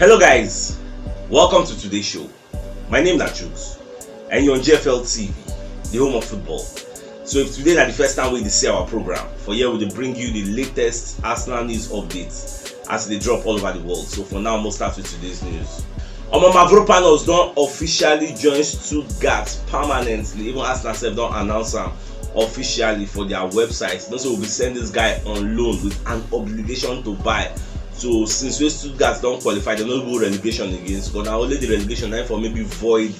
Hello guys, welcome to today's show. My name is CHUKS and you're on GFL TV, the home of football. So if today is the first time we see our program, for here we will bring you the latest Arsenal news updates as they drop all over the world. So for now, we'll start with today's news. Mavropanos don't officially join Stuttgart permanently. Even Arsenal self don't announce them officially for their website. Also, we'll be sending this guy on loan with an obligation to buy. So since we Stuttgart don't qualify, they don't go relegation again. So now only the relegation time for maybe void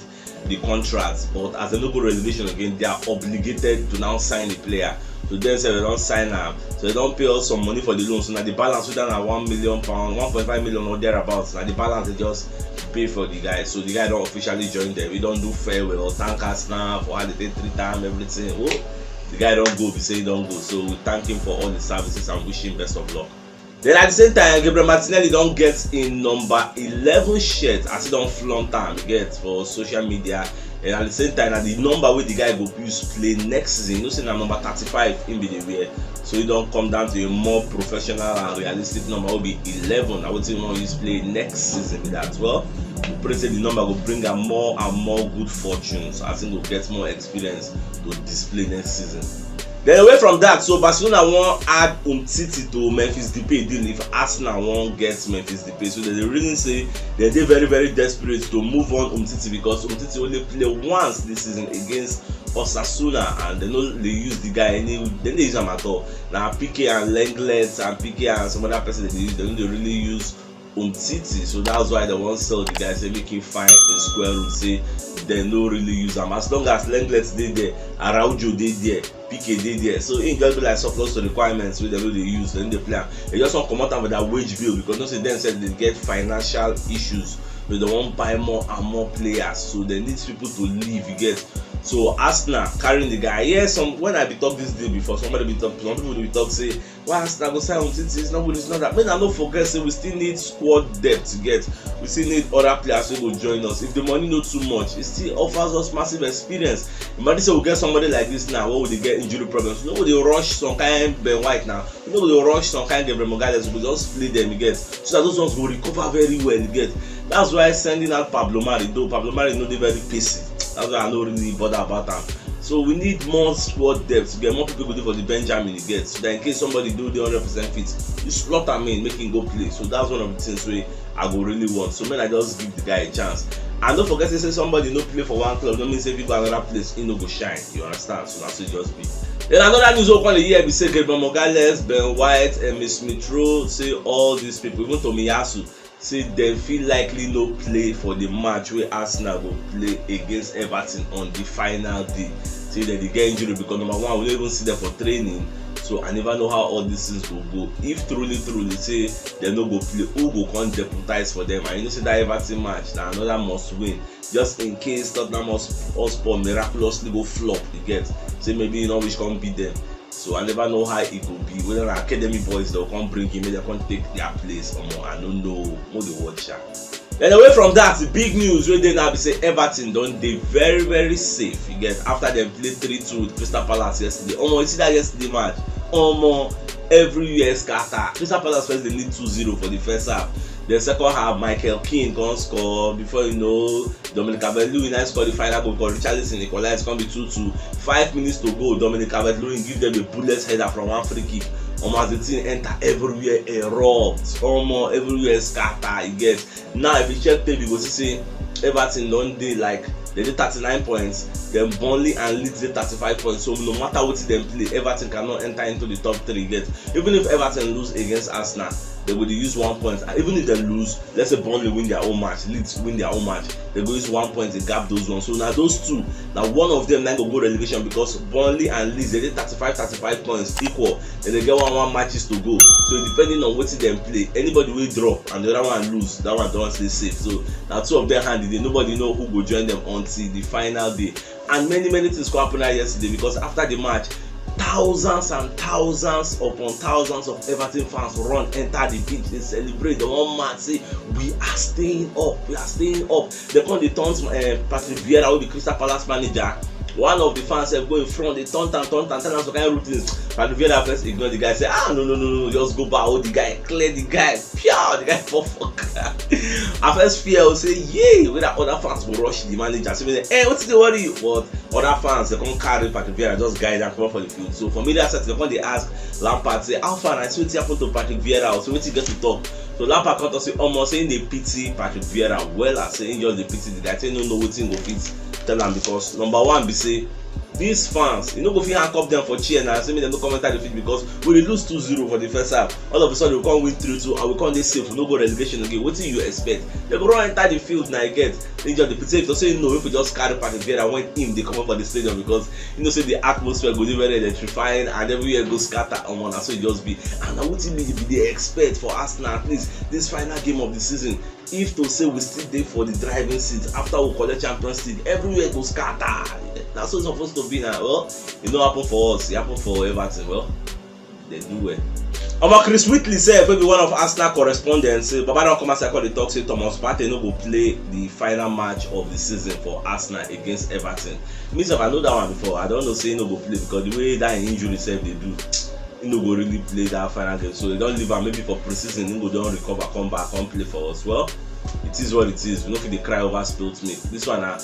the contract. But as they don't go relegation again, they are obligated to now sign the player. So then say they don't sign them, so they don't pay us some money for the loan. So now the balance with that £1 million, 1.5 million or thereabouts. Now the balance they just pay for the guy. So the guy don't officially join them. We don't do farewell or thank us now for how they take 3 times everything. Oh, the guy don't go. We say he don't go. So we thank him for all the services and wish him best of luck. Then at the same time, Gabriel Martinelli don't get in number 11 shirt as he don't flaunt am get for social media. And at the same time, the number where the guy go use play next season, you know, say number 35 in the wear. So he don't come down to a more professional and realistic number will be 11. I would say more use play next season with that. Well, we pray say the number will bring him more and more good fortunes. I think we'll get more experience to display next season. Then away from that, so Barcelona won't add Umtiti to Memphis Depay deal if Arsenal won't get Memphis Depay. So there's a reason say they're very, very desperate to move on Umtiti because Umtiti only play once this season against Osasuna and they use the guy they use him at all. Now PK and Lenglet and PK and some other person they don't really use Umtiti, so that's why they won't sell the guy, say make him fine in square root, say they no really use them. As long as Lenglet dey there, Araujo dey there, PK dey there, so it just be like surplus to requirements wey they really use, then they play. They just want to come out with that wage bill because no say them said they get financial issues, so they won't buy more and more players, so they need people to leave. You get. So Arsenal carrying the guy. Yes, when I be talk this day before, some people will talk say, why Arsenal go sign Umtiti? It's not that. But I don't forget, say we still need squad depth to get. We still need other players who will join us. If the money not too much, it still offers us massive experience. Imagine say we get somebody like this now, what would they get injury problems? You know, they rush some kind of Ben White now. You know, they rush some kind of Gabriel Magalhaes. We just play them, you get. So that those ones will recover very well, you get. That's why sending out Pablo Mari, though Pablo Mari is not very pacey. That's why I don't really bother about them. So we need more squad depth to get more people good for the Benjamin you get. So that in case somebody do the 100% fit, you slot him in, make him go play. So that's one of the things where I go really want. So I just give the guy a chance. And don't forget to say somebody no play for one club, don't mean say if you go another place, he no go shine. You understand? So that's it just be. Then another news open the year we say Gabriel Magalhaes, Ben White, and Miss Mitro, say all these people, even Tomiyasu, say they feel likely no play for the match where Arsenal will play against Everton on the final day. Say that they get injured because number one, we don't even see them for training. So I never know how all these things will go. If truly say they no go play, who go come deputize for them? And you know, say that Everton match, that another must win. Just in case Tottenham Hotspur miraculously go flop, you get. Say maybe you know which can beat them. So I never know how it will be. Whether academy boys they'll come bring him, they can take their place or more. I don't know. More the watch. Then away from that, the big news where they now be say Everton don't they very, very safe. You get after them played 3-2 with Crystal Palace yesterday. You see that yesterday match. Everywhere scatter. Crystal Palace first they need 2-0 for the first half. The second half, Michael Keane can score. Before you know, Dominic Calvert-Lewin scored the final goal because Richarlison equalized. It's going to be 2-2. 5 minutes to go. Dominic Calvert-Lewin give them a bullet header from one free kick. Almost the team enter everywhere, erupt. Almost everywhere scatter. You get. Now if you check tape, you go see Everton don't dey like they did 39 points. Then Burnley and Leeds did 35 points. So no matter what them play, Everton cannot enter into the top 3 yet. Even if Everton lose against Arsenal, they will use 1 point. And even if they lose, let's say Burnley win their own match, Leeds win their own match, they will use 1 point to gap those ones. So now those two, now one of them now go relegation because Burnley and Leeds they did 35 points equal. Then they get one matches to go. So depending on what them play, anybody will drop and the other one lose, that one don't stay safe. So now two of them handy, nobody know who will join them until the final day. And many things could happen yesterday because after the match, thousands and thousands upon thousands of Everton fans run enter the pitch. They celebrate. The one man say we are staying up. They come the turns Patrick Vieira, who the Crystal Palace manager. One of the fans go in front, they turn and tell us what kind of routines. Patrick Vieira first ignore the guy, say no, just go back. Oh, the guy clear the guy, pure, the guy for fuck. I first fear will say, yay, when other fans will rush the manager. So, hey, what's the worry? But other fans, they can't carry Patrick Vieira, just guide and come up for the field. So, for me, that's it. When they ask Lampard, say, how far I see what happened to Patrick Vieira, so what you get to talk. So, Lampard can't say, almost saying they pity Patrick Vieira, well as saying just they pity the guy. Say, no, what thing go fit. Tell them because number one, be say, these fans, you know, go fit handcuff them for cheer now. Say me them no comment at the field because we lose 2-0 for the first half. All of a sudden we can't win 3-2 and we can't dey safe. We no go relegation again. What do you expect? They go run enter the field now again. They just the pity if they say no, if we just carry Patrick Vieira when him they come up for the stadium because you know say the atmosphere go dey very electrifying and everywhere go scatter on one. So it just be and now what they expect for Arsenal at least this final game of the season. If to say we still there for the driving seat after we collect Champions League, everywhere go scatter. That's what it's supposed to be now. Well, it don't happen for us, it happen for Everton. Well, they do well. Chris Whitley said, maybe one of Arsenal correspondents, say, Baba don't come as I call the talk, say Thomas Partey no go play the final match of the season for Arsenal against Everton. Me if I know that one before, I don't know say no go play because the way that injury self they do, he no go really play that final game. So they don't leave him maybe for pre-season, he go don't recover, come back, come play for us. Well, it is what it is. We don't feel they cry over spilt milk. This one an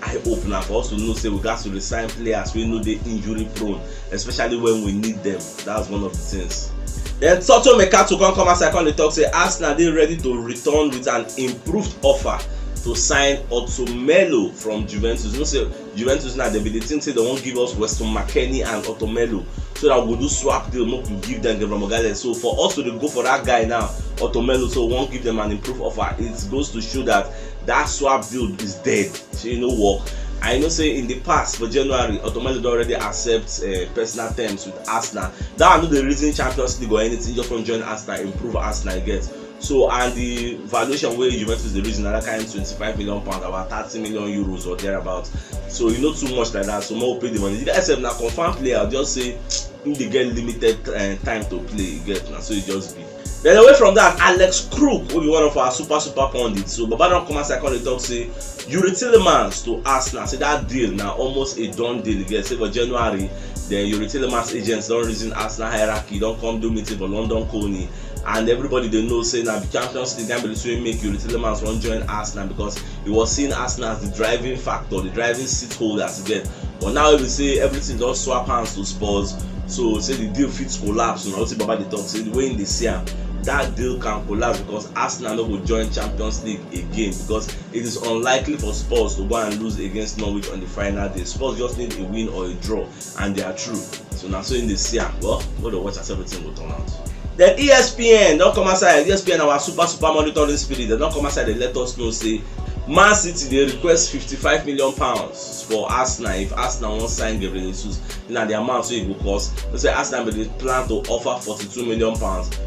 eye opener for us to know say we got to resign players we know they injury prone, especially when we need them. That's one of the things. Then Toto Mekato come as I come the talk say Arsenal they ready to return with an improved offer to sign Otomelo from Juventus. You know say Juventus now they think say they won't give us Weston McKennie and Otomelo. So that we'll do swap deal, not to give them Gabriel Magalhaes. So for us to go for that guy now, Otomelo, so won't give them an improved offer. It goes to show that that swap deal is dead. So you know work. I know say in the past for January, Otomelo already accept personal terms with Arsenal. That is not the reason Champions League or anything. Just from join Arsenal, improve Arsenal again. So and the valuation where Juventus the reason that kind £25 million, about 30 million euros or thereabouts. So you know too much like that. So more pay the money. The guys have now confirmed player. I'll just say if they get limited time to play, you get now. So it just be. Then away from that, Alex Crook will be one of our super pundits. So Baba don't come and second the talk say Yuri Tillemans to Arsenal. Say that deal now almost a done deal. You get say for January, then Yuri Tillemans agents don't reason Arsenal hierarchy, don't come do meeting for London Coney. And everybody they know say now the Champions League game will make Yuri Tillemans won't join Arsenal because he was seeing Arsenal as the driving factor, the driving seat holders again. But now we say everything just swap hands to Spurs. So say the deal fits collapse. You know, see Baba the talk say the way in the year that deal can collapse because Arsenal no go join Champions League again because it is unlikely for Spurs to go and lose against Norwich on the final day. Spurs just need a win or a draw and they are through. So now so in this year, well, go to watch as everything will turn out. Then ESPN don't come outside. ESPN our super monitoring spirit. They don't come outside. They let us know say Man City they request £55 million for Arsenal if Arsenal won't sign Gabriel Jesus. Now the amount so it will cost. They say Arsenal they plan to offer £42 million.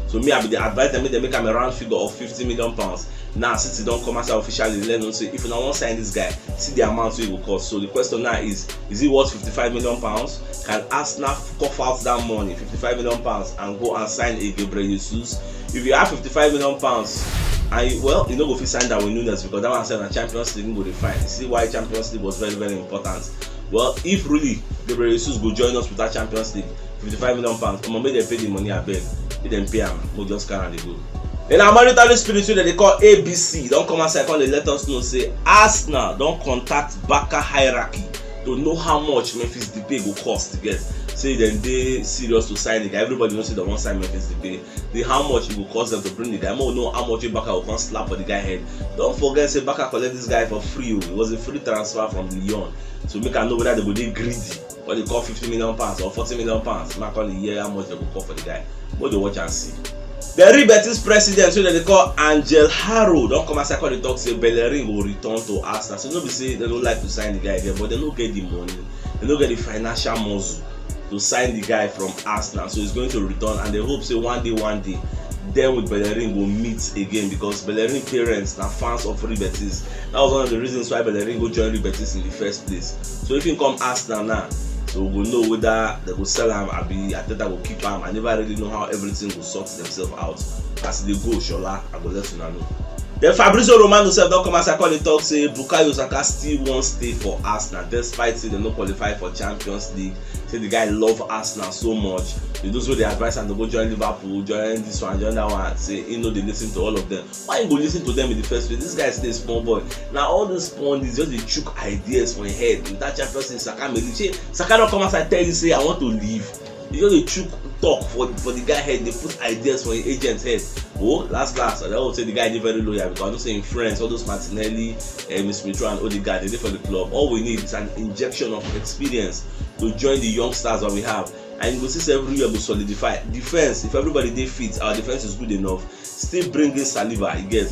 So me I be the advice them they make them a round figure of £50 million. Now City don't come outside officially let them say if you don't want to sign this guy, see the amount so it will cost. So the question now is it worth £55 million? Can Arsenal cough out that money, £55 million, and go and sign a Gabriel Jesus? If you have £55 million, and well, you know go fit sign that with Nunes because that one said na Champions League go dey fine. See why Champions League was very important. Well, if really Gabriel Jesus go join us with that Champions League, £55 million, make them pay the money abeg, make them pay am, we'll just carry the go. Then our monetary spirit that they call ABC don't come outside and they let us know say Arsenal don't contact Barca hierarchy to know how much Memphis Depay go cost to get. Say then they serious to sign the guy. Everybody knows they won't sign Memphis Depay. They how much it will cost them to bring the guy. More know how much Barca will come slap for the guy head. Don't forget say Barca collect this guy for free. It was a free transfer from Lyon. So make I know whether they will be greedy. Or they call £50 million or £40 million. Make call the year how much they will call for the guy. But they watch and see. The Real Betis president, so that they call Angel Harrow, don't come as I call the talk say Bellerin will return to Arsenal. So nobody say they don't like to sign the guy again, but they don't get the money, they don't get the financial muscle to sign the guy from Arsenal. So he's going to return, and they hope say one day, them with Bellerin will meet again because Bellerin parents are fans of Real Betis. That was one of the reasons why Bellerin go join Real Betis in the first place. So if he come Arsenal now, so we will know whether they will sell him or be Ateta will keep him. I never really know how everything will sort themselves out. As they go, Shola, I will let you know. Then Fabrizio Romano sef don come as I call the talk say Bukayo Saka still wan stay for Arsenal despite say dem no qualify for Champions League. Say the guy love Arsenal so much. Those wey dey advise am to go join Liverpool, join this one, join that one, say he no dey lis ten to all of them. Why you go lis ten to them in the first place? This guy still a small boy. Na all these pundits just dey chook ideas for him head. Without Champions League, Saka may leave. Shey Saka don come outside tell you say I want to leave. You just dey chook talk for the guy head. Dey put ideas for him agent head. Oh, last I would say the guy dey very loyal because I know say him friends, all those Martinelli, Smith Rowe and Odegaard, they dey for the club. All we need is an injection of experience to join the youngsters that we have. And you go see every year go solidify. Defense, if everybody dey fit, our defense is good enough. Still bring in Saliba, you get.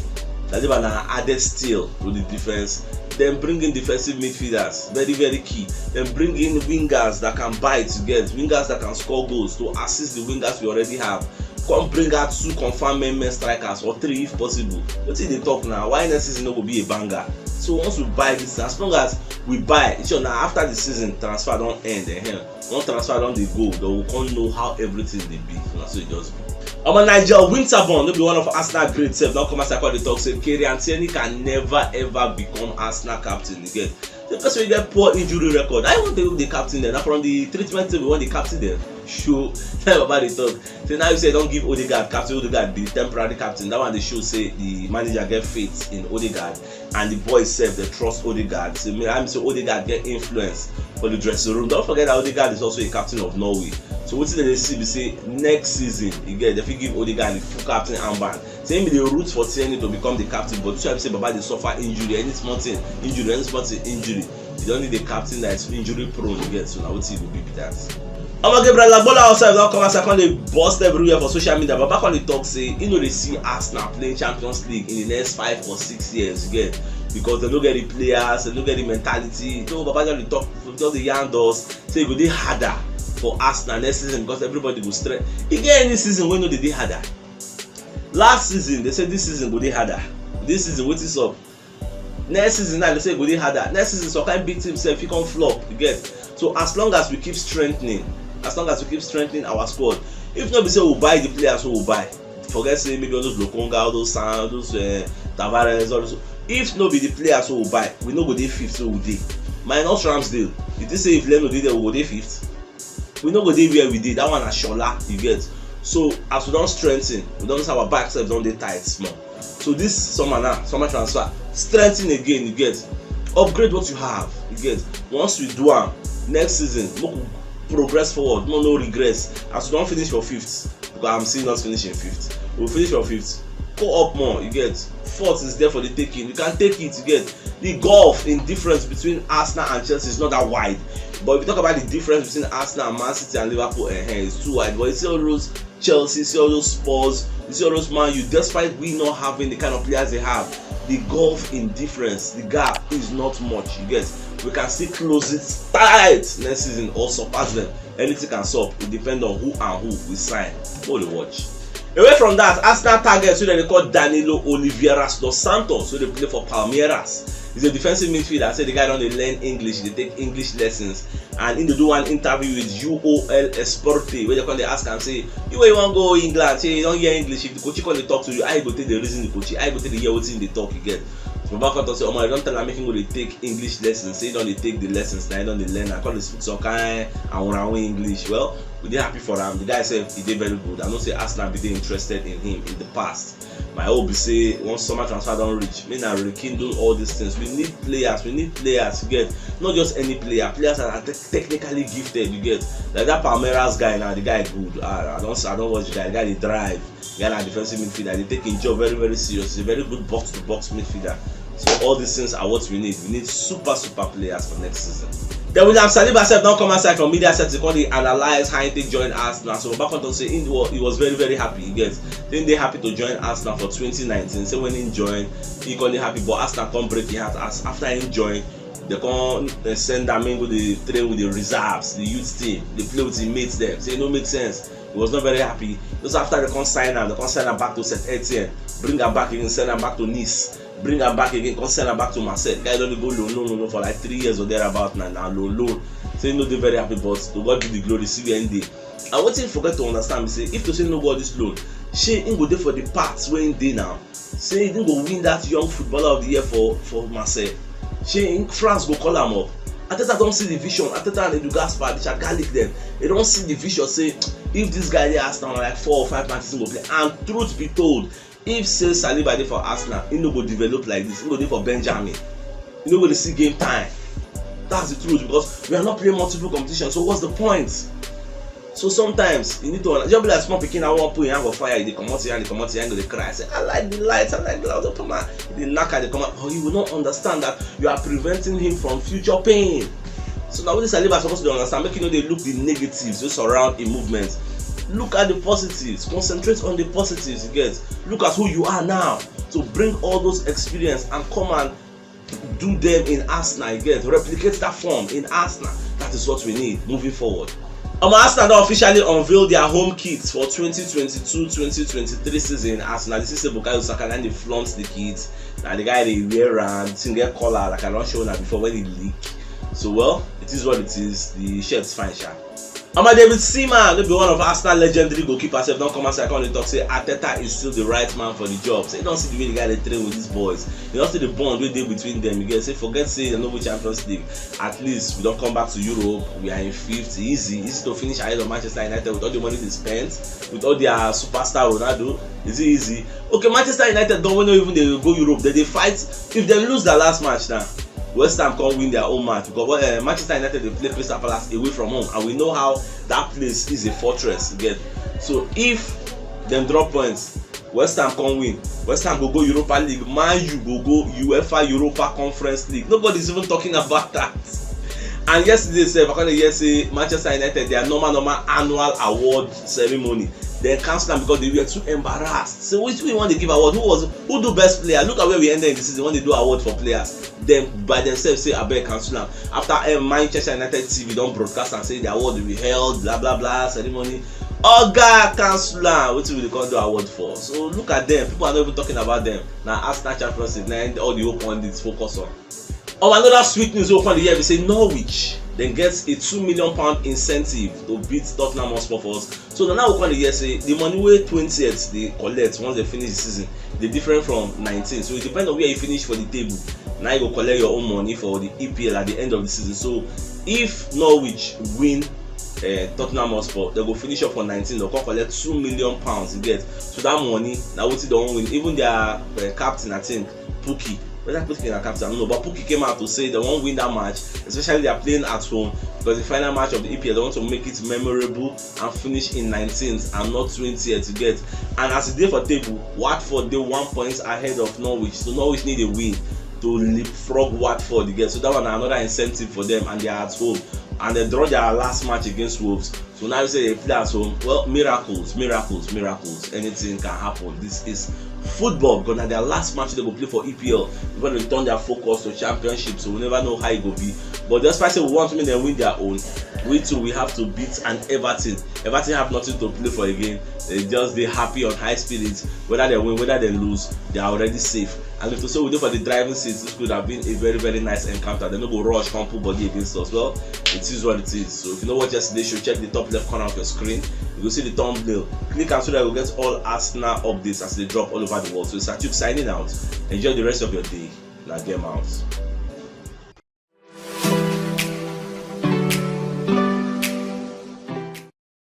Saliba na added steel to the defense. Then bring in defensive midfielders, very very key. Then bring in wingers that can bite, you get. Wingers that can score goals to assist the wingers we already have. Come bring out 2 confirmed men strikers or 3 if possible. Wetin dey talk now? Why next season no go be a banger? So once we buy this, as long as we buy, sure now after the season transfer don end, one transfer don dey go, then we come know how everything dey be. Na so e just be. Nigel Winterborn, no be one of Arsenal greats sef, don come as I call the talk say Kieran Tierney can never ever become Arsenal captain again. The person wey get poor injury record, I want to be the captain there. Now from the treatment table when the captain there show tell about the talk. So now you say don't give Odegaard captain, Odegaard be temporary captain. That one they show say the manager get faith in Odegaard and the boys sef they trust Odegaard. So I'm say Odegaard get influence for the dressing room. Don't forget that Odegaard is also a captain of Norway. So wetin dem dey see be say next season you get they fit give Odegaard the full captain armband. Say him be the root for Tierney to become the captain, but you say Baba dey suffer injury, any small thing injury, you don't need a captain that is injury prone to get. So now wetin go be that. Gabriel Agbola outside don come as I come dey burst everywhere for social media, but back on the talk say he no dey see Arsenal playing Champions League in the next 5 or 6 years, you get, because they no get the players, they no get the mentality. So Baba just dey talk, just dey yarn us say e go dey harder for Arsenal next season because everybody go stress. E get any season wey no dey harder? Last season they say this season go dey harder. This season wetin sup? Next season now they say e go dey harder. Next season some kind big team sef fit come flop, you get. So as long as we keep strengthening our squad, if not be say we buy the players we will buy, forget say maybe all those Lokonga, all those San, those Tavares, all those. If not be the players we will buy, we no go dey 5th, so we dey minus Ramsdale. If they say if Leno dey there, we go dey 5th. We no go dey where we did. That one na Shola, you get. So as we don strengthen, we don our back sef don dey tight small. So this summer transfer, strengthen again, you get. Upgrade what you have, you get. Once we do am, next season, make we progress forward, no regress. As we don finish for 5th, because I'm seeing us finishing 5th. We'll finish for 5th. Go up more, you get. 4th is there for the taking. You can take it, you get. The gulf in difference between Arsenal and Chelsea is not that wide. But if you talk about the difference between Arsenal and Man City and Liverpool, it's too wide. But you see all those Chelsea, you see all those Spurs, you see all those Man U, despite we not having the kind of players they have, the gulf in difference, the gap is not much, you get. We can still close it tight next season or surpass them. Anything can solve. It depends on who and who we sign. Go to watch. Away from that, Arsenal targets who they call Danilo Oliveira dos Santos, who they play for Palmeiras. He's a defensive midfielder. I say the guy don't learn English, they take English lessons. And in the do one interview with UOL Esporte, where they come they ask and say, you where you want to go England? Say you don't hear English. If the coach come they talk to you, I go take the reason the coach, I go take the hear what's in the talk you get. So back on to say, oh my, don't tell them making go they take English lessons. Say don't they take the lessons, now don't they learn. I call it speak some kind and when English. Well, we did happy for him. The guy said he did very good. I don't say Arsenal be interested in him in the past. My hope is say once summer transfer don't reach, me now rekindle all these things. We need players to get, not just any players that are technically gifted, you get. Like that Palmeiras guy now, the guy good. I don't watch the guy they drive, the guy na defensive midfielder, they take his job very, very serious. He's a very good box to box midfielder. So all these things are what we need. We need super players for next season. Then William Saliba said don't come aside from media set to come they analyze how he join Arsenal. So back on to say he was very, very happy. He gets then they happy to join Arsenal for 2019. So when he joined, he got happy, but Arsenal come break his heart as after he joined. They come send them in with the train with the reserves, the youth team. They play with the mates there. So it don't make sense. He was not very happy. Just after they come sign him, back to St. Etienne, bring him back again, send him back to Nice. Bring her back again, send her back to Marseille. Guy don't go loan for like 3 years or thereabout now loan. So you know they're very happy, but to God be the glory, CBND. And what you forget to understand is say if to say no God this loan, Shey him go dey for the parts wey him dey now, say him go win that young footballer of the year for Marseille. Shey France go call am up. Arteta don see the vision. Arteta and Edu Gaspar, they shall garlic them. They don see the vision, say if this guy dey Arsenal like 4 or 5 matches him go play. And truth be told, if say Saliba dey for Arsenal, he no go develop like this. He go dey for Benjamin. He no go dey see game time. That's the truth, because we are not playing multiple competitions. So what's the point? So sometimes you need to just be like small pikin. I wan put your hand for fire. You dey comot your hand, dey comot your hand, go dey cry. Say I like the lights, I like the lights. Open my, the knacker dey come out. Oh, you will not understand that you are preventing him from future pain. So now what this Saliba supposed to understand, make you know they look the negatives wey surround in movement. Look at the positives. Concentrate on the positives. You get. Look at who you are now. To bring all those experience and come and do them in Arsenal. You get. Replicate that form in Arsenal. That is what we need moving forward. Arsenal don officially unveil their home kits for 2022-2023 season. Arsenal, this is a Bukayo Saka, and they flaunt the kits. Now the guy they wear around, get color like I don't show now before when he leak. So well, it is what it is. The shirt's fine, sha. David Seaman, maybe one of Arsenal legendary goalkeepers, don't come outside and talk say Arteta is still the right man for the job. So you don't see the way the guy they train with these boys. You don't see the bond we dey between them. You get say forget say the noble Champions League. At least we don't come back to Europe. We are in 5th. Easy to finish ahead of Manchester United with all the money they spent, with all their superstar Ronaldo. Is it easy? Okay, Manchester United don't want even they go Europe. They fight. If they lose their last match now, West Ham can't win their own match, because Manchester United they play Crystal Palace away from home, and we know how that place is a fortress again. So if them drop points, West Ham can't win. West Ham go Europa League, Man U go UEFA Europa Conference League. Nobody's even talking about that. And yesterday, say Manchester United their normal annual award ceremony, they cancel them because they were too embarrassed. So which we want to give award? Who do best player? Look at where we ended in the season when they do award for players. Them by themselves say abeg cancel them. After Manchester United TV don't broadcast and say the award will be held, blah blah blah ceremony. Oga cancel them. What will they call the award for? So look at them. People are not even talking about them. Now Arsenal Champions League, now all the hope on this focus on. Another sweet news open the year, we say Norwich then gets a £2 million incentive to beat Tottenham Hotspur for us. So now we come the year say the money wey 20th they collect once they finish the season, they different from 19. So it depends on where you finish for the table. Now you go collect your own money for the EPL at the end of the season. So if Norwich win Tottenham Hotspur, they go finish up for 19. They'll collect £2 million. You get. So that money now what they don't win. Even their captain, I think Pookie. Whether Pookie and captain, I don't know, but Pookie came out to say they won't win that match, especially they are playing at home, because the final match of the EPL they want to make it memorable and finish in 19th and not 20th to get. And as the day for table, Watford they 1 point ahead of Norwich, so Norwich need a win to leapfrog Watford again. So that one another incentive for them, and they are at home, and they draw their last match against Wolves. So now you say they play at home. Well, miracles. Anything can happen. This is football, because now their last match they go play for EPL. They're going to turn their focus to championship, so we never know how it will be. But despite say we want to make them win their own, we too we have to beat an Everton. Everton have nothing to play for again. They happy on high spirits. Whether they win, whether they lose, they are already safe. And if to say we do for the driving seats, this could have been a very, very nice encounter. They no go rush, come put body against us. Well, it is what it is. So if you know what yesterday's show, check the top left corner of your screen. You will see the thumbnail. Click and so that you will get all Arsenal updates as they drop all over the world. So it's CHUKS signing out. Enjoy the rest of your day. Now game out.